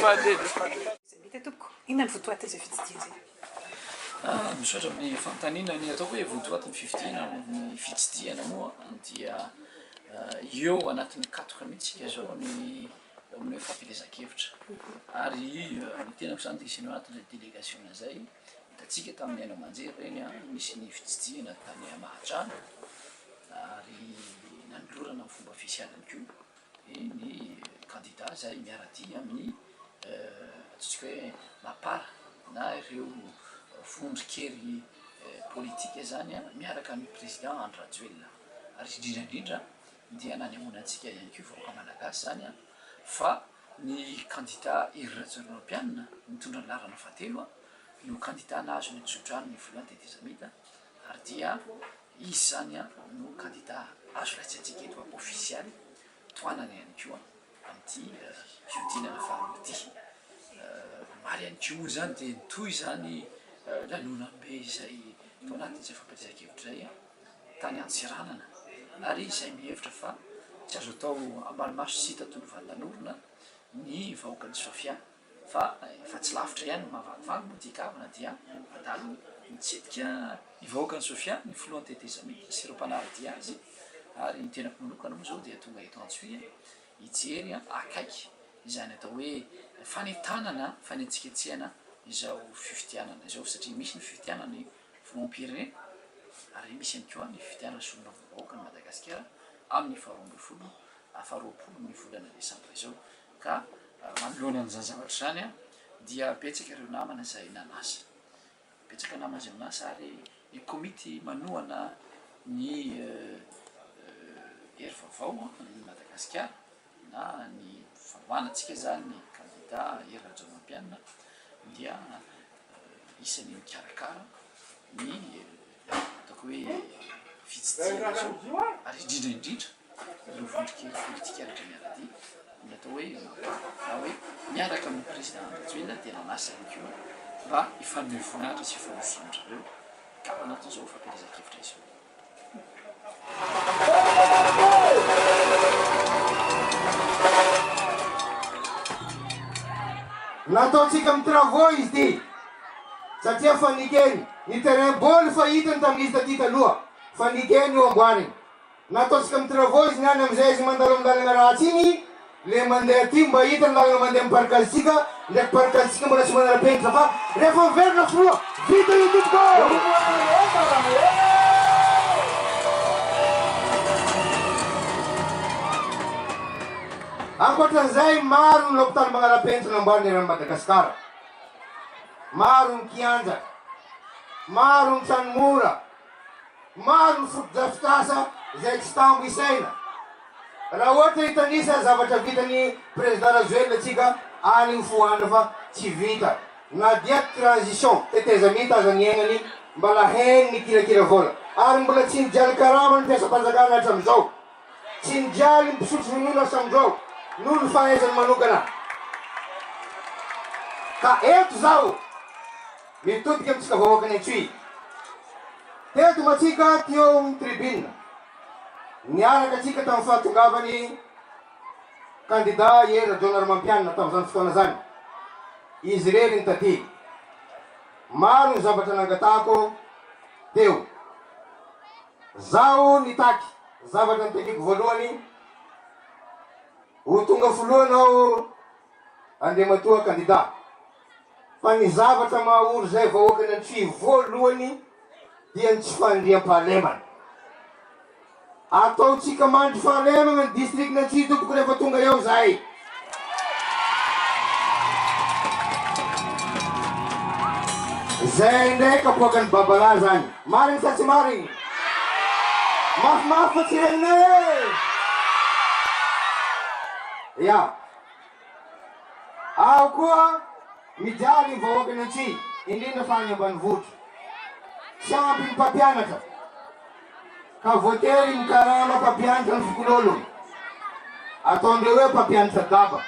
Bita tompoko, inona ny votoaty izay fitsidiana izay? Misaotra amin'ny fanontaniana ny atao hoe votoaty ny fifidiana ny fitsidiana moa dia eo anatin'ny katoka mihitsy zao ny amin'ny fampielezan-kevitra ary ny tenako zany dia isiny anatin'ilay délégation zay hitantsika tamin'ny haino aman-jery reny misy ny fitsidiana tany Mahatrano ary nanolorana amin'ny fomba ofisialy ihany koa ny candidat zay miarady amin'ny ataontsika hoe mapara na ireo vondron-kery politika zany miaraka amin'ny président Andry Rajoelina ary indrindrandrindra dia nanehoanantsika ihany koa vahoaka malagasy zany fa ny candidat europeanina mitondra ny laharana fahatelo no candidat nahazo ny tsodrano ny voalohany de Tezamita ary dia izy zany no candidat azo laitsantsika eto officialy toanana ihany koa amin'ity fiodinana faharoa ity mary ihany koa zany dia nitoy zany lanonam-be izay tao anatin'izay fampielezan-kevitra zay tany Antsiranana ary izay mihevitra fa tsy azo atao ambanimaso sy tatolovany tanorona ny vahoaka ny Sofia fa tsy lavitra ihany mavalivaly moa tikavana dia adalo mitsidika ny vahoaka ny Sofia ny filohan'ny tetezamita sy ireo mpanarady azy ary ny tenako manokana moa zao dia tonga eto Antsohiana hijery akaiky izany atao hoe fanentanana fanentsiketsehana izao fifidianana izao satria misy ny fifidianana ny filoham-pirenena ary misy ihany koa ny fifidianana solona vahoaka ny Madagasikara amin'ny faharoapolo ny volana Desambra izao ka manoloana an'izany zavatra zany dia betsaka ireo namana izay nanasa betsaka namana izay nanasa ary ny komity manohana ny hery vaovao ny Madagasikara na ny famoanantsika zany ny candidat europeanina dia isan'ny mikarakara ny ataoko hoe fitsidiana zao ary indrindraindrindra ireo vondron-kery politika araka miarady natao hoe na hoe miaraka amin'ny président Rajoelina dia nanasa ihany koa mba hifanome voninahitra sy hifanosonondrareo ka anatin'izao fampielezan-kevitra izao. Nataontsika amin'ny travaux izy ty satria fanikeny ny terrain boly fa hitany tamin'izy taty taloha fanikeny io amboariny nataontsika amin'ny travaux izy niany am'izay izy mandalo amin'ny lalana ratsy igny le mandeha ty mba hitany lalana mandeha amin'ny parikazitsika ndraiky parikazitsika mbola tsy manara-penitra fa rehefa miverina filoha vita io tompoko ankoatran'izay maro ny lopitaly manara-penitra namboariny rano Madagasikara maro ny kianja maro ny tranomora maro ny foto-drafitrasa izay tsy tambo isaina raha ohatra hitanisa zavatra vitany président Rajoelina atsika any foana fa tsy vita na dia transition tetezamita aza ny aignany mbola heny ny kirakira vola ary mbola tsy nijaly karama ny mpiasa-panjakana hatram'izao tsy nijaly ny mpisotro ronono hatram'izao noho ny fahaizany manokana ka eto zao mitodika amitsika vahoakany Antsohiana teto matsika teo amin'ny tribune niaraka atsika tamin'ny fahatongavany candidat Hery Rajaonarimampianina tamin'izany fotoana zany izy rery ny taty maro ny zavatra nangatako teo zaho nitaky zavatra nitakiko voalohany ho tonga foloanao andeha matoa candidat fa ny zavatra mahaoro zay vahoakany Antsohiana voalohany dia ny tsy fandriam-pahalemana ataotsika mandry fahalemana ny districtny Antsohiana tompoko rehefa tonga eo zay zay ndraiky apoakany babala zany mariny sa tsy mariny mafimafy fa tsy renine ya aho koa mijaly vahoakany Antsohiana indrindra fa any ambanivohitra tsy ampy ny mpampianatra ka voatery mikarama mpampianatra ny fokololo ataondreo hoe mpampianatra daba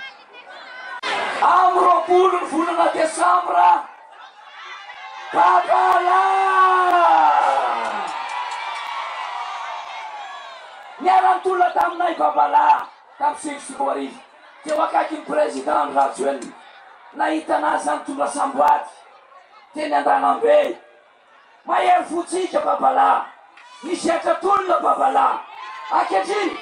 Amin'ny roapolo ny volana Desambra babala niara-tolona taminay babala tamin'ny 5 sy 4 arivo teo akaiky ny président Rajoelina nahita anazy any tonga samboaty teny Andalambe mahery fotsika babalahy misy atratolona babalahy aketriny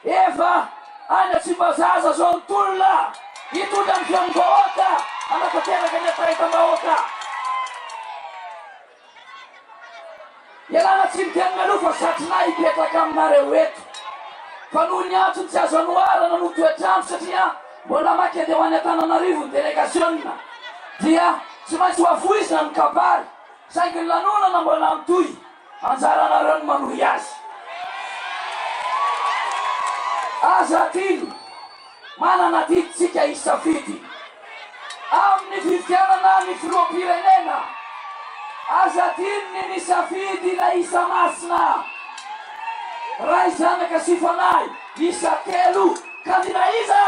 efa any Tsimbazaza zao ny tolona hitondra ny fiam-bahoaka anatanteraka ny atahita-bahoaka ialana tsy miteny aloha fa satrinay hipetraka aminareo eto fa noho ny antony tsy azo anoarana no toetrandro satria mbola maky andeha ho any Antananarivo ny délégation dia tsy maintsy hoavoizina ny kabary saingy ny lanonana mbola mitoy anjaranareo ny manohy azy aza tiny manana diditsika isafidy amin'ny fifidianana ny filoam-pirenena aza tiny ny safidy na isa masina ray zanaka sy fanahy isa telo kandida iza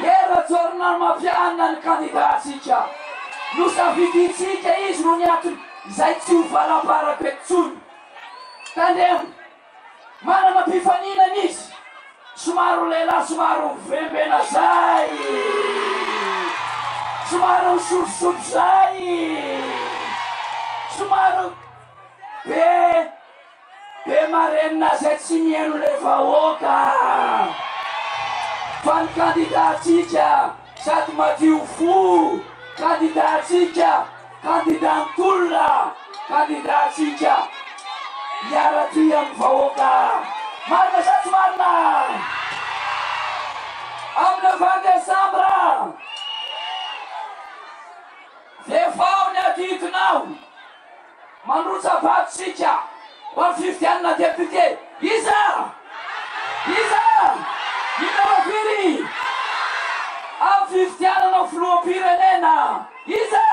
era jorona mampianina ny kandidatsika no safiditsika izy no ny antony izay tsy ho valam-para-petsony tandemo manana mpifaninana izy somaro lehilahy somaro vembena zay somaro misotrosotro zay somaro be marenina zay tsy mihaino le vahoaka fa ny kandidatsika sady madio fo kandidatsika kandidantolona kandidatsika iara-ty amin'ny vahoaka marina sa tsy marina amin'ny 20 desambra vefao ny adidinao mandrosa vatosika ho amin'ny fifidianana député iza inarafiry amin'ny fifidianana filoam-pirenena iza